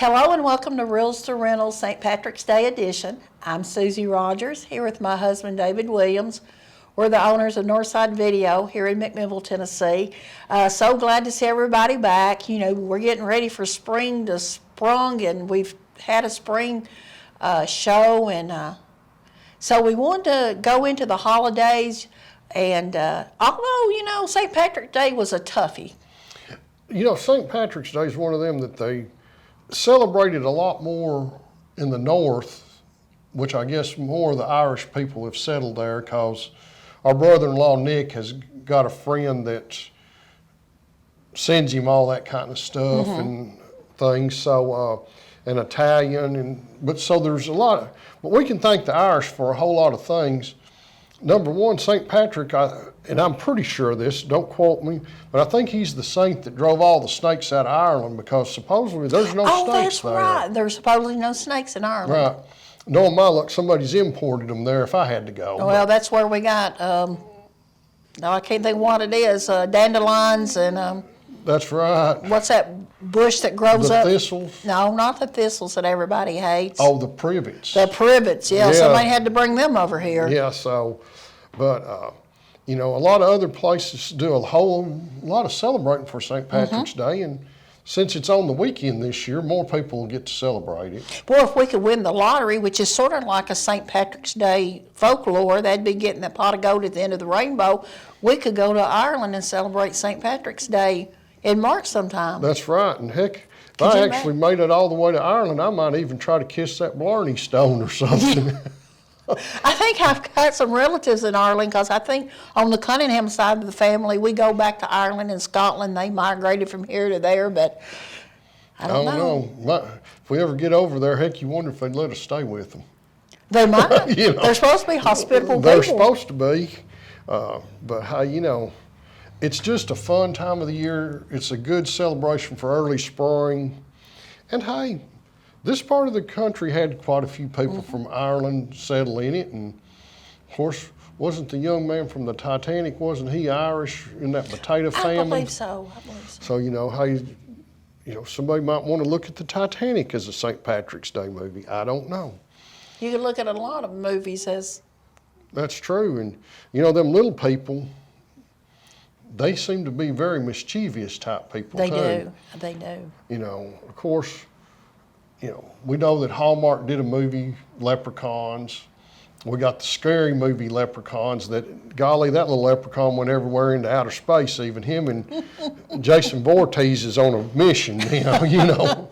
Hello and welcome to Reels to Rentals St. Patrick's Day edition. I'm Susie Rogers here with my husband David Williams. We're the owners of Northside Video here in McMinnville, Tennessee. So glad to see everybody back. You know, we're getting ready for spring to sprung, and we've had a spring show, and so we wanted to go into the holidays. And although, you know, St. Patrick's Day was a toughie. You know, St. Patrick's Day is one of them that they celebrated a lot more in the north, which I guess more of the Irish people have settled there, because our brother-in-law Nick has got a friend that sends him all that kind of stuff and things. So, and Italian, but so there's a lot of, but we can thank the Irish for a whole lot of things. Number one, St. Patrick, and I'm pretty sure of this, don't quote me, but I think he's the saint that drove all the snakes out of Ireland, because supposedly there's no snakes there. Oh, that's right. There's supposedly no snakes in Ireland. Right. Knowing my luck, somebody's imported them there if I had to go. Well, that's where we got, no, I can't think what it is, dandelions and... That's right. What's that bush that grows up? The thistles? No, not the thistles that everybody hates. Oh, the privets. The privets, yeah. Somebody had to bring them over here. Yeah, so, but, you know, a lot of other places do a lot of celebrating for St. Patrick's Day, and since it's on the weekend this year, more people will get to celebrate it. Well, if we could win the lottery, which is sort of like a St. Patrick's Day folklore, that'd be getting that pot of gold at the end of the rainbow. We could go to Ireland and celebrate St. Patrick's Day in March sometime. That's right, and heck, if I actually made it all the way to Ireland, I might even try to kiss that Blarney Stone or something. I think I've got some relatives in Ireland, because I think on the Cunningham side of the family, we go back to Ireland and Scotland. They migrated from here to there, but I don't know. If we ever get over there, heck, you wonder if they'd let us stay with them. They might. You know, they're supposed to be hospitable people. They're supposed to be, but hey, you know, it's just a fun time of the year. It's a good celebration for early spring. And hey, this part of the country had quite a few people from Ireland settle in it. And of course, wasn't the young man from the Titanic, wasn't he Irish in that potato family? I believe so. So, you know, hey, you know, somebody might want to look at the Titanic as a St. Patrick's Day movie. I don't know. You can look at a lot of movies as... That's true. And, you know, them little people, they seem to be very mischievous type people, too. They do. You know, of course, you know, we know that Hallmark did a movie, Leprechauns. We got the scary movie, Leprechauns, that, golly, that little leprechaun went everywhere into outer space. Even him and Jason Voorhees is on a mission, you know.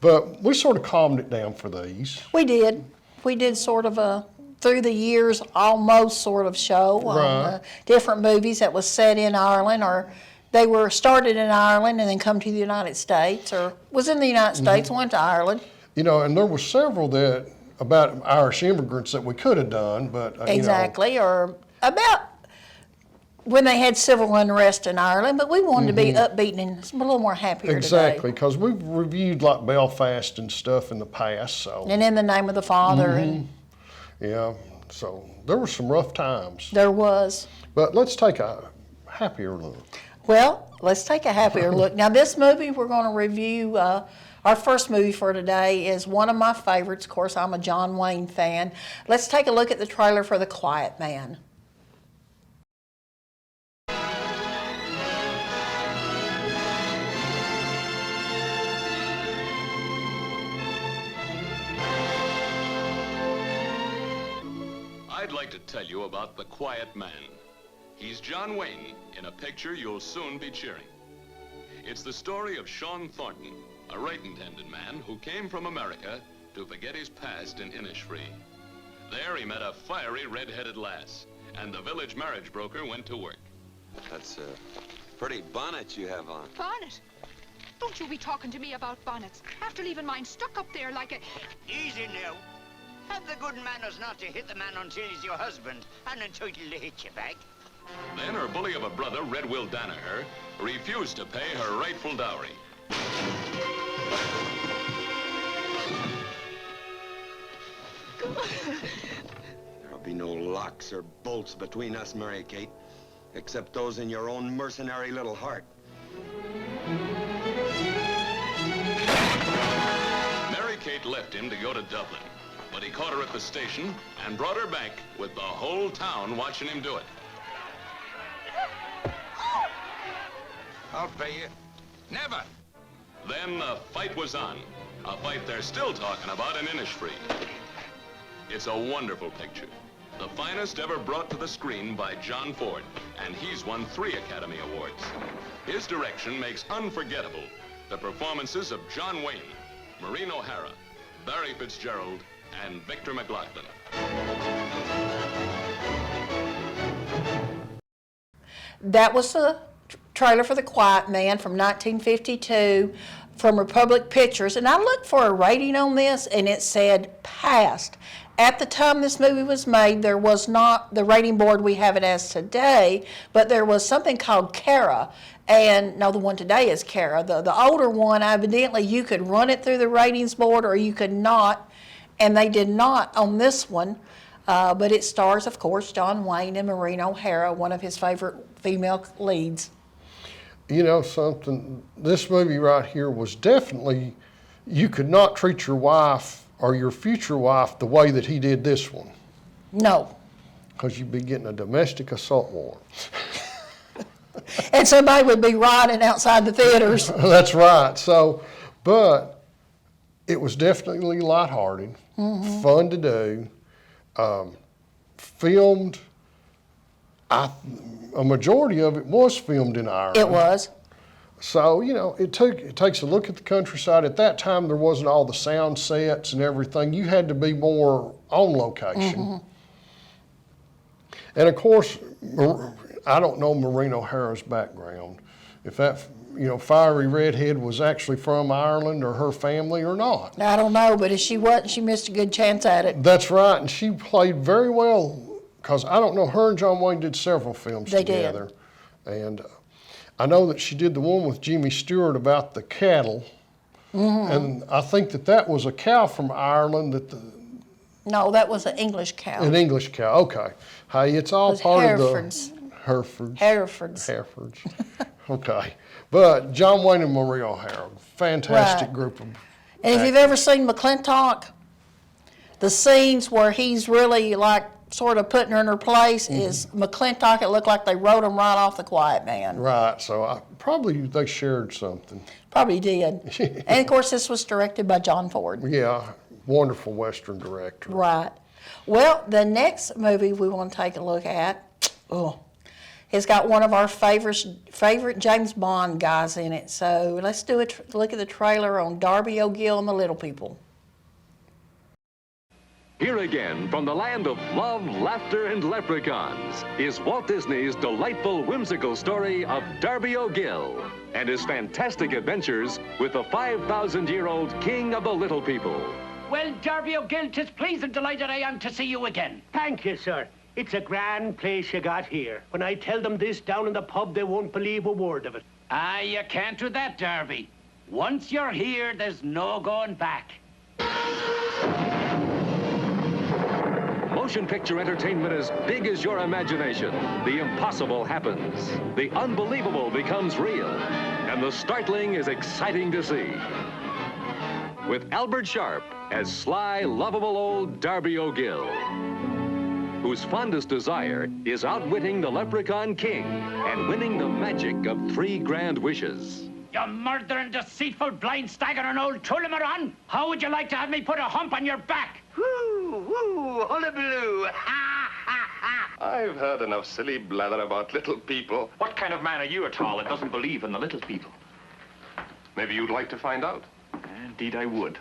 But we sort of calmed it down for these. We did. We did sort of a through the years almost sort of show on different movies that was set in Ireland, or they were started in Ireland and then come to the United States, or was in the United States, went to Ireland. You know, and there were several that about Irish immigrants that we could have done, but exactly, you know, or about when they had civil unrest in Ireland, but we wanted to be upbeat and a little more happier exactly, because we've reviewed like Belfast and stuff in the past. So, and In the Name of the Father. And yeah, so there were some rough times. There was. But let's take a happier look. Well, let's take a happier look. Now, this movie we're going to review, our first movie for today is one of my favorites. Of course, I'm a John Wayne fan. Let's take a look at the trailer for The Quiet Man. I'd like to tell you about The Quiet Man. He's John Wayne in a picture you'll soon be cheering. It's the story of Sean Thornton, a right-intended man who came from America to forget his past in Innisfree. There he met a fiery red-headed lass, and the village marriage broker went to work. That's a pretty bonnet you have on. Bonnet? Don't you be talking to me about bonnets, after leaving mine stuck up there like a... Easy now. Have the good manners not to hit the man until he's your husband and entitled to hit you back. Then her bully of a brother, Red Will Danaher, refused to pay her rightful dowry. There'll be no locks or bolts between us, Mary Kate, except those in your own mercenary little heart. Kate left him to go to Dublin, but he caught her at the station and brought her back with the whole town watching him do it. I'll pay you. Never. Then the fight was on. A fight they're still talking about in Innisfree. It's a wonderful picture. The finest ever brought to the screen by John Ford, and he's won 3 Academy Awards. His direction makes unforgettable the performances of John Wayne, Maureen O'Hara, Barry Fitzgerald, and Victor McLaglen. That was the trailer for The Quiet Man from 1952 from Republic Pictures, and I looked for a rating on this and it said passed. At the time this movie was made, there was not the rating board we have it as today, but there was something called CARA, and no, the one today is CARA. The older one, evidently you could run it through the ratings board or you could not, and they did not on this one, but it stars, of course, John Wayne and Maureen O'Hara, one of his favorite female leads. You know something, this movie right here was definitely, you could not treat your wife or your future wife the way that he did this one. No. Because you'd be getting a domestic assault warrant. And somebody would be rioting outside the theaters. That's right. So, but it was definitely lighthearted, fun to do, filmed. A majority of it was filmed in Ireland. It was. So, you know, it takes a look at the countryside. At that time, there wasn't all the sound sets and everything. You had to be more on location. And of course, I don't know Maureen O'Hara's background. If that, you know, fiery redhead was actually from Ireland or her family or not. I don't know, but if she wasn't, she missed a good chance at it. That's right, and she played very well, because I don't know, her and John Wayne did several films together. And I know that she did the one with Jimmy Stewart about the cattle, and I think that was a cow from Ireland that No, that was an English cow. an English cow, okay. Hey, it's all It was part Herefords. of the Herefords. Herefords. Herefords. Okay. But John Wayne and Maureen O'Hara, fantastic Right. group of And if you've ever seen McClintock, the scenes where he's really like sort of putting her in her place is McClintock. It looked like they wrote him right off The Quiet Man. right, so probably they shared something. Probably did. And of course, this was directed by John Ford. Yeah, wonderful Western director. Right. Well, the next movie we want to take a look at, it's got one of our favorite James Bond guys in it. So let's do a look at the trailer on Darby O'Gill and the Little People. Here again, from the land of love, laughter, and leprechauns, is Walt Disney's delightful, whimsical story of Darby O'Gill and his fantastic adventures with the 5,000-year-old king of the little people. Well, Darby O'Gill, 'tis pleasing delighted I am to see you again. Thank you, sir. It's a grand place you got here. When I tell them this down in the pub, they won't believe a word of it. Ah, you can't do that, Darby. Once you're here, there's no going back. Motion picture entertainment as big as your imagination. The impossible happens. The unbelievable becomes real. And the startling is exciting to see. With Albert Sharp as sly, lovable old Darby O'Gill, whose fondest desire is outwitting the Leprechaun King and winning the magic of 3 grand wishes. You murdering, deceitful, blind, staggering old Tullamaran! How would you like to have me put a hump on your back? Woo, woo, hullabaloo. Ha, ha, ha. I've heard enough silly blather about little people. What kind of man are you at all that doesn't believe in the little people? Maybe you'd like to find out. Indeed, I would.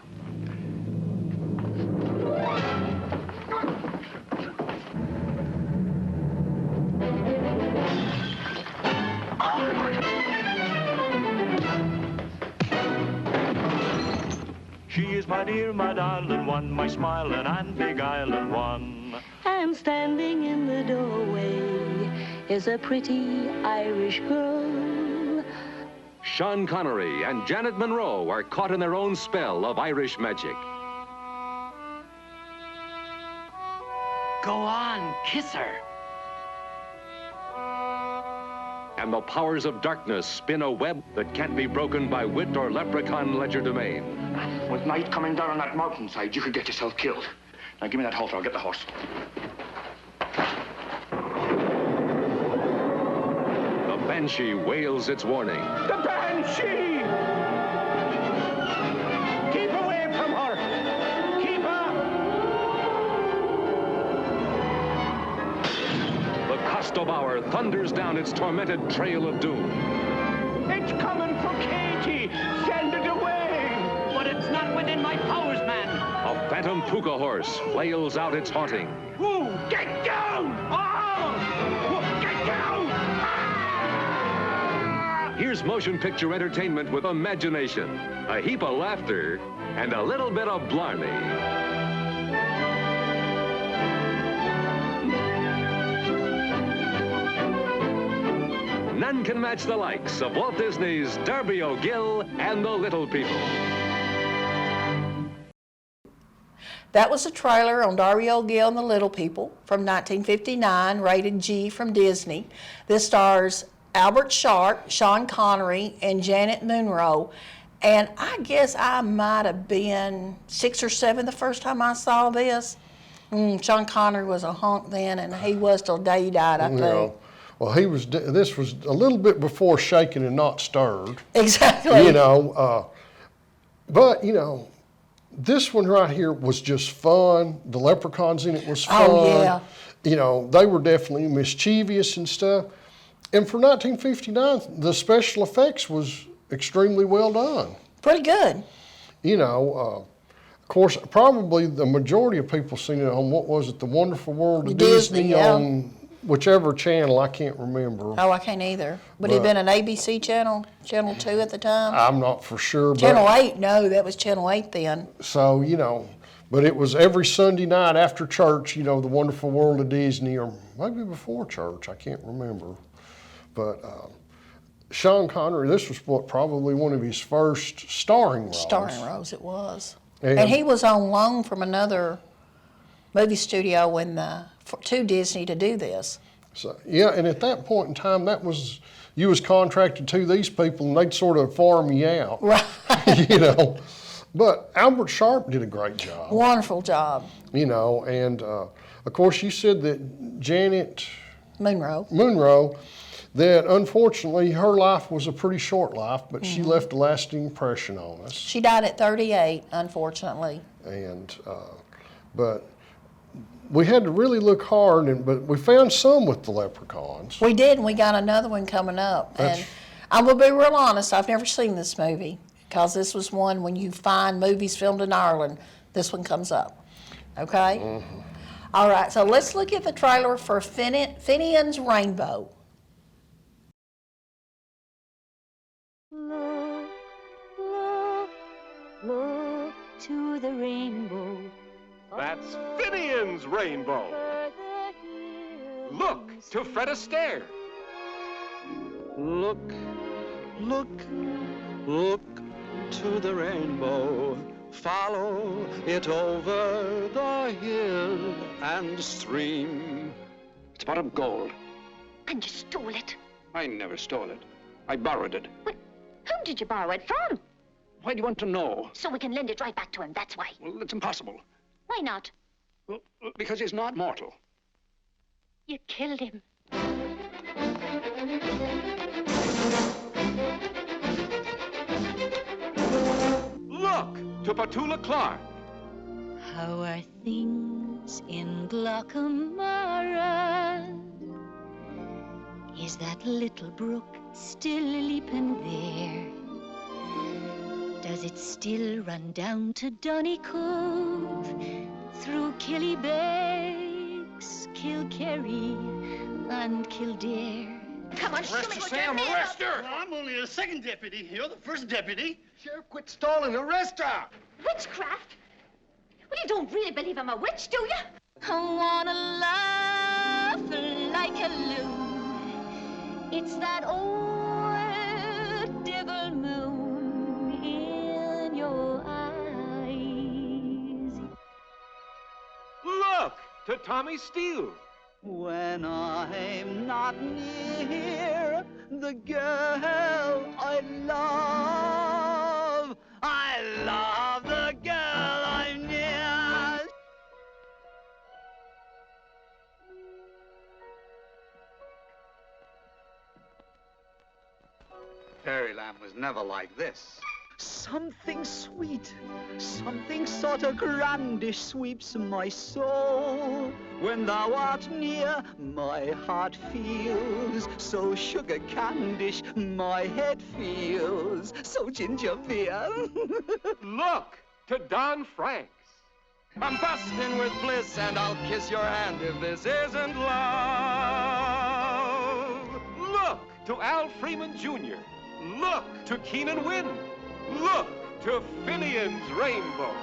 She is my dear, my darling one, my smiling and beguiling one. And standing in the doorway is a pretty Irish girl. Sean Connery and Janet Monroe are caught in their own spell of Irish magic. Go on, kiss her. And the powers of darkness spin a web that can't be broken by wit or leprechaun legerdemain. With night coming down on that mountainside, you could get yourself killed. Now give me that halter, I'll get the horse. The Banshee wails its warning. The Banshee! Keep away from her! Keep her! The Costobauer thunders down its tormented trail of doom. It's coming for Katie! Send it away! But it's not within my powers, man. A phantom puka horse flails out its haunting. Whoa! Get down! Oh! Get down! Here's motion picture entertainment with imagination, a heap of laughter, and a little bit of blarney. None can match the likes of Walt Disney's Darby Gill and the Little People. That was a trailer on Darby Gill and the Little People from 1959, rated G from Disney. This stars Albert Sharp, Sean Connery, and Janet Munro. And I guess I might have been 6 or 7 the first time I saw this. Sean Connery was a hunk then, and he was till day he died, I think. Yeah. Well, this was a little bit before Shaken and Not Stirred. Exactly. You know, but, you know, this one right here was just fun. The leprechauns in it was fun. Oh, yeah. You know, they were definitely mischievous and stuff. And for 1959, the special effects was extremely well done. Pretty good. You know, of course, probably the majority of people seen it on, what was it, The Wonderful World of Disney yeah. on whichever channel, I can't remember. Oh, I can't either. Would it have been an ABC channel, Channel 2 at the time? I'm not for sure. Channel 8, no, that was Channel 8 then. So, you know, but it was every Sunday night after church, you know, The Wonderful World of Disney, or maybe before church, I can't remember. But Sean Connery, this was probably one of his first starring roles. Starring roles, it was. And he was on loan from another movie studio to Disney to do this. So, yeah, and at that point in time, you was contracted to these people, and they'd sort of farm you out. Right. You know. But Albert Sharp did a great job. Wonderful job. You know, and of course you said that Janet Munro, that unfortunately her life was a pretty short life, but she left a lasting impression on us. She died at 38, unfortunately. And, but we had to really look hard, but we found some with the leprechauns. We did, and we got another one coming up. And I'm going to be real honest, I've never seen this movie, because this was one, when you find movies filmed in Ireland, this one comes up. Okay? Mm-hmm. All right, so let's look at the trailer for Finian's Rainbow. Look, look, look to the rainbow. That's Finian's rainbow. Look to Fred Astaire. Look, look, look to the rainbow. Follow it over the hill and stream. It's a pot of gold. And you stole it. I never stole it. I borrowed it. Well, who did you borrow it from? Why do you want to know? So we can lend it right back to him, that's why. Well, it's impossible. Why not? Well, because he's not mortal. You killed him. Look to Petula Clark. How are things in Glockamara? Is that little brook still leaping there? Does it still run down to Donny Cove, through Killybegs, Kilkerry, and Kildare? Come on, Arrest her, Sam! Arrest her! Well, I'm only a second deputy. You're the first deputy. Sheriff, quit stalling. Arrest her! Witchcraft? Well, you don't really believe I'm a witch, do you? I wanna laugh like a loon. It's that old devil moon in your eyes. Look to Tommy Steele. When I'm not near the girl I love the Fairyland was never like this. Something sweet, something sort of grandish sweeps my soul. When thou art near, my heart feels so sugar candish, my head feels so ginger beer. Look to Don Franks. I'm busting with bliss, and I'll kiss your hand if this isn't love. Look to Al Freeman Jr. Look to Keenan Wynn. Look to Finian's Rainbow.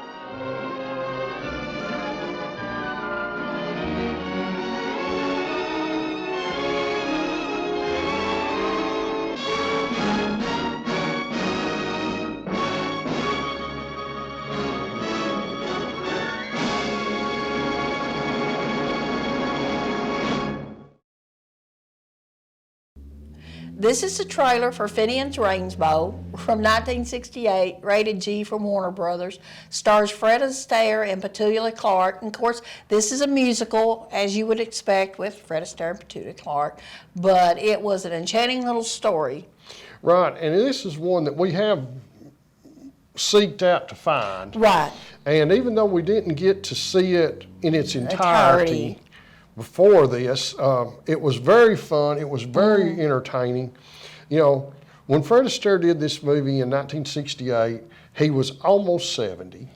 This is the trailer for Finian's Rainbow from 1968, rated G from Warner Brothers. Stars Fred Astaire and Petula Clark. And of course, this is a musical, as you would expect with Fred Astaire and Petula Clark, but it was an enchanting little story. Right, and this is one that we have seeked out to find. Right. And even though we didn't get to see it in its entirety. Before this, it was very fun. It was very entertaining. You know, when Fred Astaire did this movie in 1968, he was almost 70.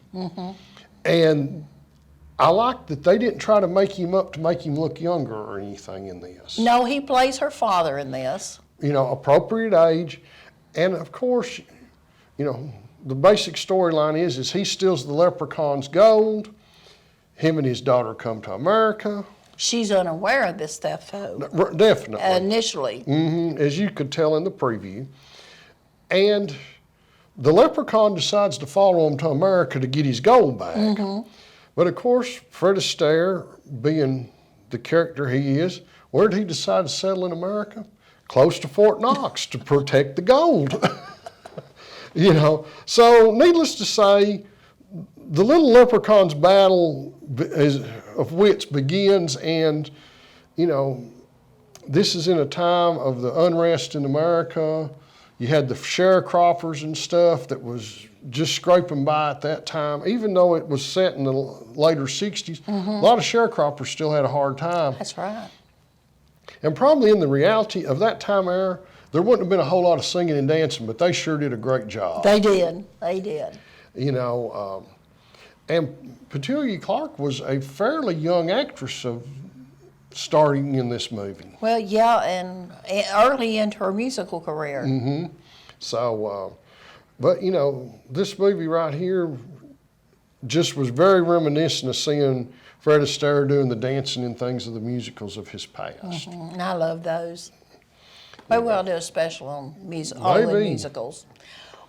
And I like that they didn't try to make him up to make him look younger or anything in this. No, he plays her father in this. You know, appropriate age. And of course, you know, the basic storyline is he steals the leprechaun's gold. Him and his daughter come to America. She's unaware of this theft, though. Definitely. Initially. As you could tell in the preview. And the leprechaun decides to follow him to America to get his gold back. But of course, Fred Astaire, being the character he is, where did he decide to settle in America? Close to Fort Knox to protect the gold. You know, so needless to say, the little leprechaun's battle of wits begins, and, you know, this is in a time of the unrest in America. You had the sharecroppers and stuff that was just scraping by at that time. Even though it was set in the later 60s, a lot of sharecroppers still had a hard time. That's right. And probably in the reality of that time era, there wouldn't have been a whole lot of singing and dancing, but they sure did a great job. They did. They did. You know, and Petula Clark was a fairly young actress of starting in this movie. Well, yeah, and early into her musical career. So, but you know, this movie right here just was very reminiscent of seeing Fred Astaire doing the dancing and things of the musicals of his past. And I love those. Maybe we'll do a special on Hollywood musicals.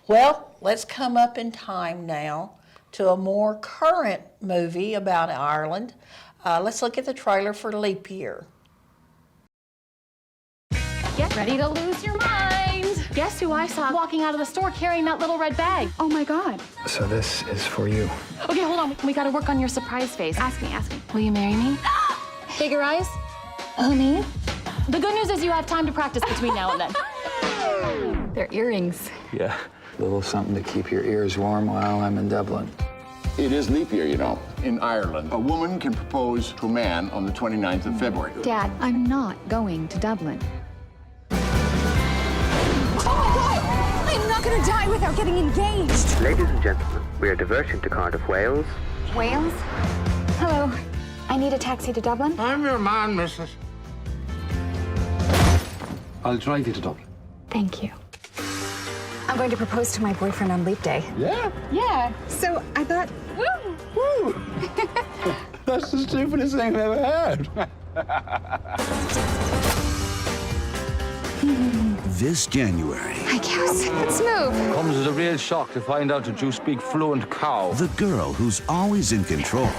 Well, let's come up in time now to a more current movie about Ireland. Let's look at the trailer for Leap Year. Get ready to lose your mind. Guess who I saw walking out of the store carrying that little red bag? Oh my God. So this is for you. Okay, hold on. We gotta work on your surprise face. Ask me. Will you marry me? Bigger eyes? Oh, me? The good news is you have time to practice between now and then. They're earrings. Yeah. A little something to keep your ears warm while I'm in Dublin. It is leap year, you know, in Ireland. A woman can propose to a man on the 29th of February. Dad, I'm not going to Dublin. Oh my God! I'm not gonna die without getting engaged. Ladies and gentlemen, we are diverting to Cardiff, Wales. Wales? Hello. I need a taxi to Dublin. I'm your man, missus. I'll drive you to Dublin. Thank you. I'm going to propose to my boyfriend on Leap Day. Yeah? Yeah. So I thought, woo! Woo! That's the stupidest thing I've ever heard. This January. I guess. Let's move. Comes as a real shock to find out that you speak fluent cow. The girl who's always in control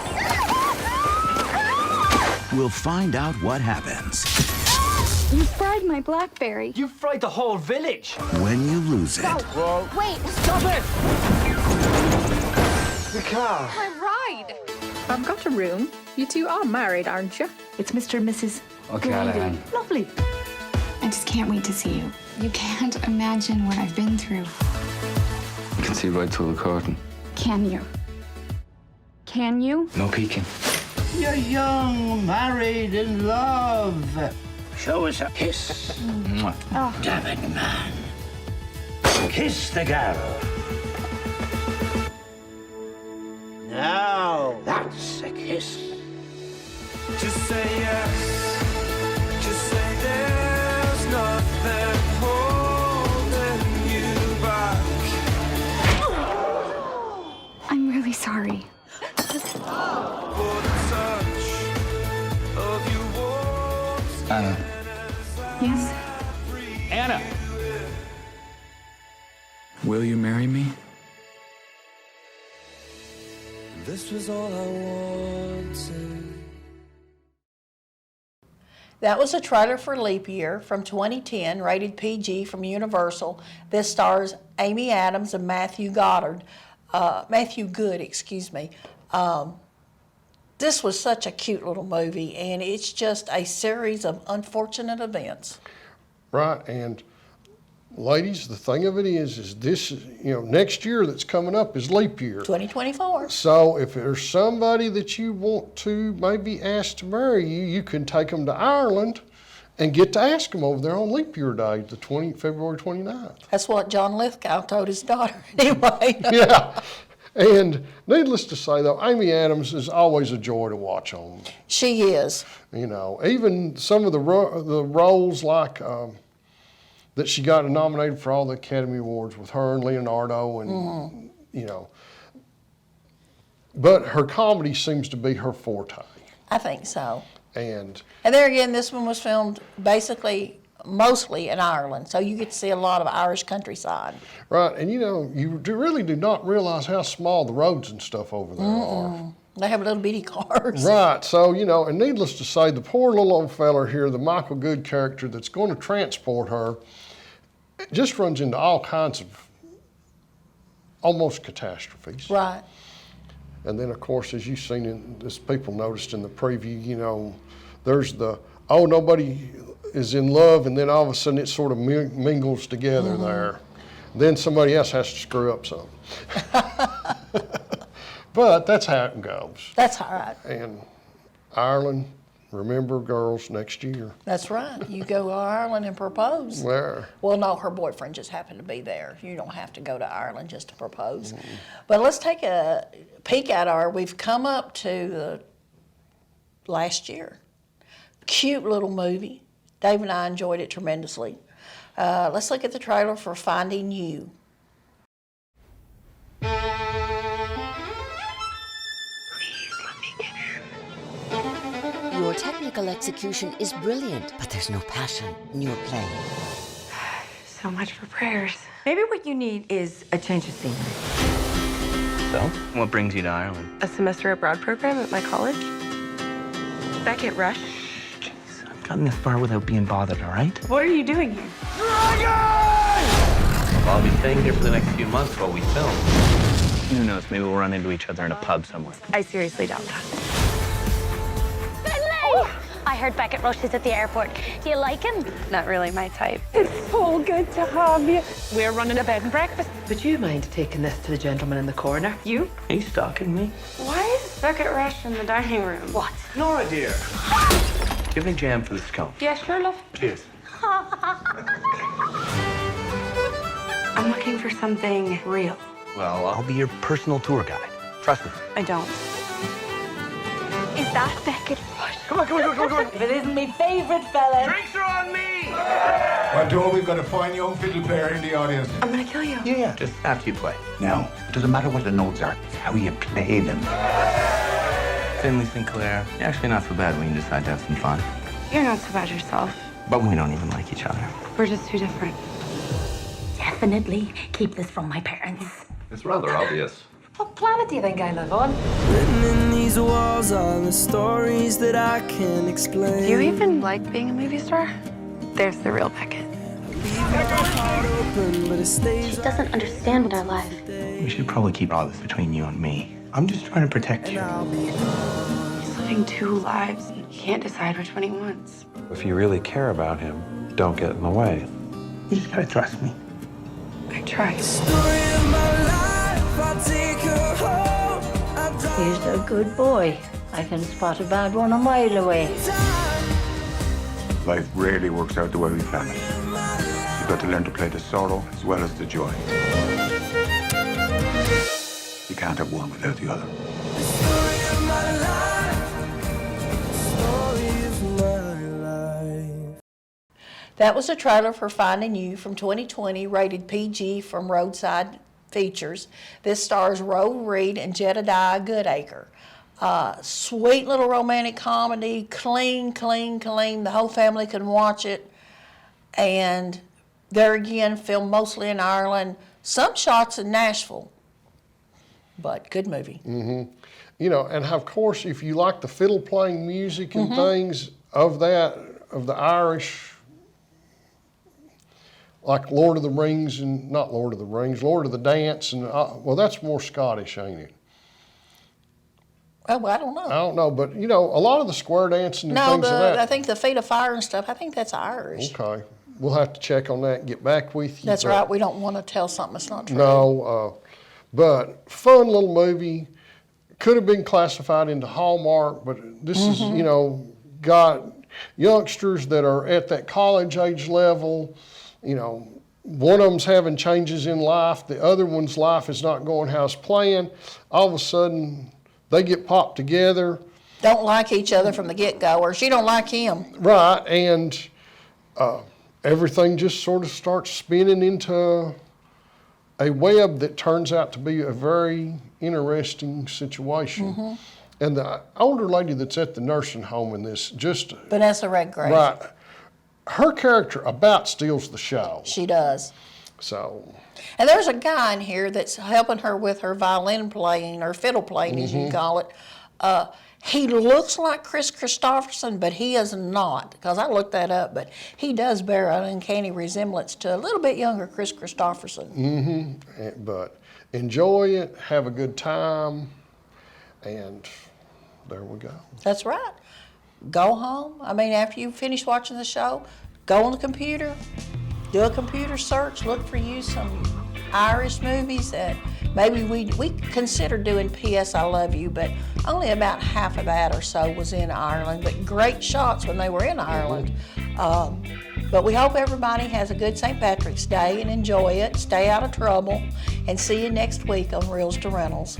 will find out what happens You fried my blackberry. You fried the whole village. when you lose it. Whoa. Wait. Stop it! The car. My ride. I've got a room. You two are married, aren't you? It's Mr. and Mrs. Okay, Alejandro. Lovely. just can't wait to see you. You can't imagine what I've been through. You can see right through the curtain. Can you? Can you? No peeking. You're young, married, in love. Show us a kiss. Oh. Damn it, man. Kiss the girl. Now, that's a kiss. Just say yes. Just say there's nothing holding you back. I'm really sorry. Anna. Yes? Anna! Will you marry me? This was all I wanted. That was a trailer for Leap Year from 2010, rated PG from Universal. This stars Amy Adams and Matthew Good, excuse me. This was such a cute little movie, and it's just a series of unfortunate events. Right, and ladies, the thing of it is this, next year that's coming up is Leap Year. 2024. So if there's somebody that you want to maybe ask to marry you, you can take them to Ireland and get to ask them over there on Leap Year Day, February 29th. That's what John Lithgow told his daughter anyway. Yeah. And needless to say, though, Amy Adams is always a joy to watch on. She is. Even some of the roles like that she got nominated for all the Academy Awards with her and Leonardo, and but her comedy seems to be her forte. I think so. And there again, this one was filmed mostly in Ireland, so you get to see a lot of Irish countryside. Right, and you really do not realize how small the roads and stuff over there are. They have little bitty cars. Right, so, and needless to say, the poor little old fella here, the Michael Good character that's going to transport her, just runs into all kinds of almost catastrophes. Right. And then, of course, as you've seen, as people noticed in the preview, there's nobody is in love, and then all of a sudden it sort of mingles together there. Then somebody else has to screw up something. But that's how it goes. That's all right. And Ireland, remember, girls, next year. That's right. You go to Ireland and propose. There. Well, no, her boyfriend just happened to be there. You don't have to go to Ireland just to propose. But let's take a peek at we've come up to last year. Cute little movie. Dave and I enjoyed it tremendously. Let's look at the trailer for Finding You. Your technical execution is brilliant, but there's no passion in your play. So much for prayers. Maybe what you need is a change of scenery. So, what brings you to Ireland? A semester abroad program at my college. Did that get rushed? I've gotten this far without being bothered, all right? What are you doing here? Well, I'll be staying here for the next few months while we film. Who knows, maybe we'll run into each other in a pub somewhere. I seriously doubt that. I heard Beckett Rush is at the airport. Do you like him? Not really my type. It's so good to have you. We're running a bed and breakfast. Would you mind taking this to the gentleman in the corner? You? Are you stalking me? Why is Beckett Rush in the dining room? What? Nora, dear. Give me jam for the scone. Yeah, sure, love. Cheers. I'm looking for something real. Well, I'll be your personal tour guide. Trust me. I don't. Is that Beckett Rush? Come on. If it isn't my favorite fella. Drinks are on me! Well, Joe, we've got a fine young fiddle player in the audience. I'm gonna kill you. Yeah, just after you play. Now, it doesn't matter what the notes are, it's how you play them. Finley Sinclair, you're actually not so bad when you decide to have some fun. You're not so bad yourself. But we don't even like each other. We're just too different. Definitely keep this from my parents. It's rather obvious. What planet do you think I live on? Written in these walls are the stories that I can't explain. Do you even like being a movie star? There's the real Beckett. She doesn't understand our life. We should probably keep all this between you and me. I'm just trying to protect you. He's living two lives and he can't decide which one he wants. If you really care about him, don't get in the way. You just gotta trust me. I try. He's a good boy. I can spot a bad one a mile away. Life rarely works out the way we plan it. You've got to learn to play the sorrow as well as the joy. You can't have one without the other. That was a trailer for Finding You from 2020, rated PG from Roadside Features. This stars Roe Reed and Jedediah Goodacre. Sweet little romantic comedy, clean. The whole family can watch it. And there again, filmed mostly in Ireland. Some shots in Nashville, but good movie. Mm-hmm. You know, and of course, if you like the fiddle playing music and things of that, of the Irish, like Lord of the Rings and, not Lord of the Rings, Lord of the Dance, and well, that's more Scottish, ain't it? Oh, I don't know. I don't know, but you know, a lot of the square dancing and things of that. I think the Feet of Fire and stuff, I think that's Irish. Okay. We'll have to check on that and get back with you. That's right. We don't want to tell something that's not true. No, but fun little movie. Could have been classified into Hallmark, but this is, you know, got youngsters that are at that college age level. You know, one of them's having changes in life. The other one's life is not going how it's planned. All of a sudden, they get popped together. Don't like each other from the get-go, or she don't like him. Right, and everything just sort of starts spinning into a web that turns out to be a very interesting situation. And the older lady that's at the nursing home in this, just Vanessa Redgrave. right, her character about steals the show. She does. So, and there's a guy in here that's helping her with her violin playing, or fiddle playing, as you call it. He looks like Chris Christopherson, but he is not, because I looked that up, but he does bear an uncanny resemblance to a little bit younger Chris Christopherson. But enjoy it, have a good time, and there we go. That's right. Go home. I mean, after you finish watching the show, go on the computer, do a computer search, look for you some Irish movies that maybe we considered doing P.S. I Love You, but only about half of that or so was in Ireland, but great shots when they were in Ireland. But we hope everybody has a good St. Patrick's Day and enjoy it, stay out of trouble, and see you next week on Reels to Rentals.